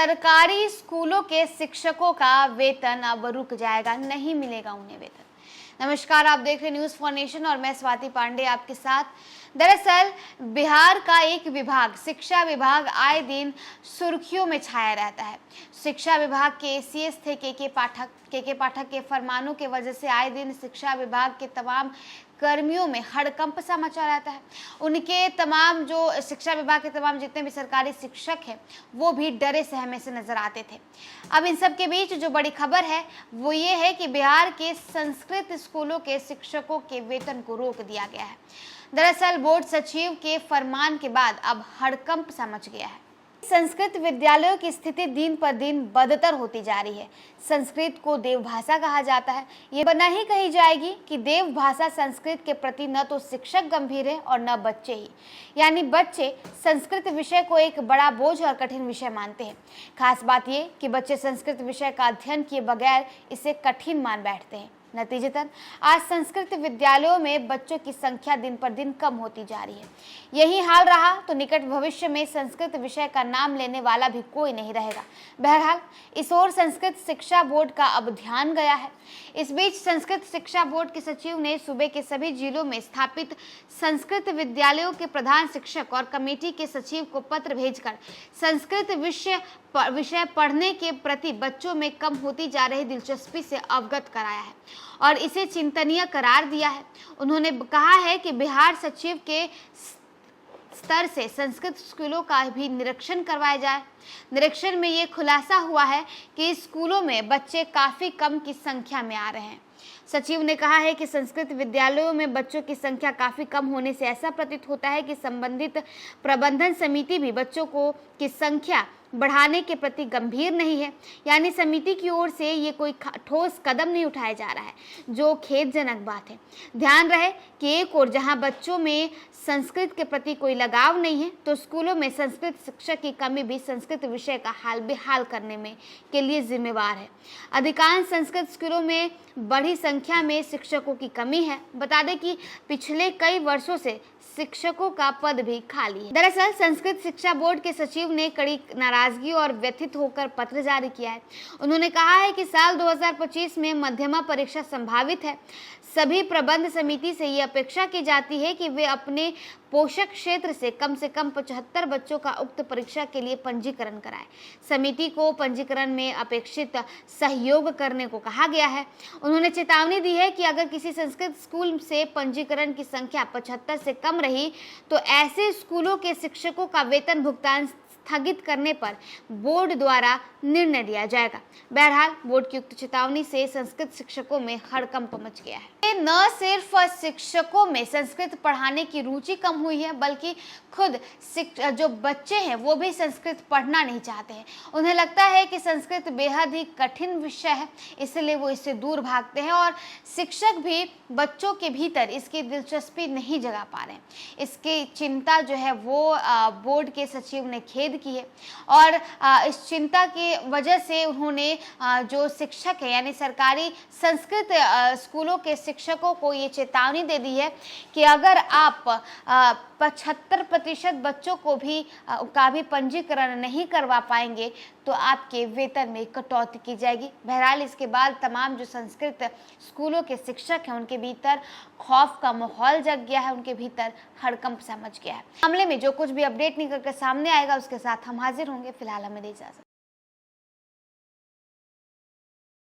सरकारी स्कूलों के शिक्षकों का वेतन अब रुक जाएगा, नहीं मिलेगा उन्हें वेतन। नमस्कार, आप देख रहे न्यूज फॉर नेशन और मैं स्वाति पांडे आपके साथ। दरअसल बिहार का एक विभाग, शिक्षा विभाग, आए दिन सुर्खियों में छाया रहता है। शिक्षा विभाग के एसीएस थे के पाठक के फरमानों के वजह से आए दिन शिक्षा विभाग के तमाम कर्मियों में हड़कंप सा मचा रहता है। उनके तमाम जो शिक्षा विभाग के तमाम जितने भी सरकारी शिक्षक हैं वो भी डरे सहमे से नजर आते थे। अब इन सब के बीच जो बड़ी खबर है वो ये है कि बिहार के संस्कृत स्कूलों के शिक्षकों के वेतन को रोक दिया गया है। दरअसल बोर्ड सचिव के फरमान के बाद अब हड़कंप सा मच गया है। संस्कृत विद्यालयों की स्थिति दिन पर दिन बदतर होती जा रही है। संस्कृत को देवभाषा कहा जाता है। ये बना ही कही जाएगी कि देवभाषा संस्कृत के प्रति न तो शिक्षक गंभीर है और न बच्चे ही, यानी बच्चे संस्कृत विषय को एक बड़ा बोझ और कठिन विषय मानते हैं। खास बात ये कि बच्चे संस्कृत विषय का अध्ययन किए बगैर इसे कठिन मान बैठते हैं। नतीजतन आज संस्कृत विद्यालयों में बच्चों की संख्या दिन पर दिन कम होती जा रही है। यही हाल रहा तो निकट भविष्य में संस्कृत विषय का नाम लेने वाला भी कोई नहीं रहेगा। बहरहाल इस ओर संस्कृत शिक्षा बोर्ड का अब ध्यान गया है। इस बीच संस्कृत शिक्षा बोर्ड के सचिव ने सूबे के सभी जिलों में स्थापित संस्कृत विद्यालयों के प्रधान शिक्षक और कमेटी के सचिव को पत्र भेजकर संस्कृत विषय पढ़ने के प्रति बच्चों में कम होती जा रही दिलचस्पी से अवगत कराया है और इसे चिंतनीय करार दिया है। उन्होंने कहा है कि बिहार सचिव के स्तर से संस्कृत स्कूलों का भी निरीक्षण करवाया जाए। निरीक्षण में ये खुलासा हुआ है कि स्कूलों में बच्चे काफी कम की संख्या में आ रहे हैं। सचिव ने कहा है कि संस्कृत विद्यालयों में बच्चों की संख्या काफी कम होने से ऐसा प्रतीत होता है कि संबंधित प्रबंधन समिति भी बच्चों की संख्या बढ़ाने के प्रति गंभीर नहीं है, यानी समिति की ओर से ये कोई ठोस कदम नहीं उठाया जा रहा है, जो खेदजनक बात है। ध्यान रहे कि एक ओर जहां बच्चों में संस्कृत के प्रति कोई लगाव नहीं है, तो स्कूलों में संस्कृत शिक्षक की कमी भी संस्कृत विषय का हाल बेहाल करने में के लिए जिम्मेवार है। अधिकांश संस्कृत स्कूलों में बड़ी संख्या में शिक्षकों की कमी है। बता दें कि पिछले कई वर्षों से शिक्षकों का पद भी खाली है। दरअसल संस्कृत शिक्षा बोर्ड के सचिव ने कड़ी नाराजगी और व्यथित होकर पत्र जारी किया है। उन्होंने कहा है कि साल 2025 में मध्यमा परीक्षा संभावित है। सभी प्रबंध समिति से ये अपेक्षा की जाती है कि वे अपने पोषक क्षेत्र से कम 75 बच्चों का उक्त परीक्षा के लिए पंजीकरण कराएं। समिति को पंजीकरण में अपेक्षित सहयोग करने को कहा गया है। उन्होंने चेतावनी दी है कि अगर किसी संस्कृत स्कूल से पंजीकरण की संख्या 75 से कम रही तो ऐसे स्कूलों के शिक्षकों का वेतन भुगतान स्थगित करने पर बोर्ड द्वारा निर्णय लिया जाएगा। बहरहाल बोर्ड की उक्त चेतावनी से संस्कृत शिक्षकों में हड़कंप मच गया है। न सिर्फ शिक्षकों में संस्कृत पढ़ाने की रुचि कम हुई है, बल्कि खुद जो बच्चे हैं वो भी संस्कृत पढ़ना नहीं चाहते हैं। उन्हें लगता है कि संस्कृत बेहद ही कठिन विषय है, इसलिए वो इससे दूर भागते हैं और शिक्षक भी बच्चों के भीतर इसकी दिलचस्पी नहीं जगा पा रहे हैं। इसकी चिंता जो है वो बोर्ड के सचिव ने खेद की है और इस चिंता की वजह से उन्होंने जो शिक्षक है यानी सरकारी संस्कृत स्कूलों के शिक्षकों को ये चेतावनी दे दी है कि अगर आप 75% बच्चों को भी पंजीकरण नहीं करवा पाएंगे तो आपके वेतन में कटौती की जाएगी। बहरहाल इसके बाद तमाम जो संस्कृत स्कूलों के शिक्षक हैं उनके भीतर खौफ का माहौल जग गया है, उनके भीतर हड़कंप सा मच गया है। मामले में जो कुछ भी अपडेट निकल कर सामने आएगा उसके साथ हम हाजिर होंगे। फिलहाल हमें दे इजाजत।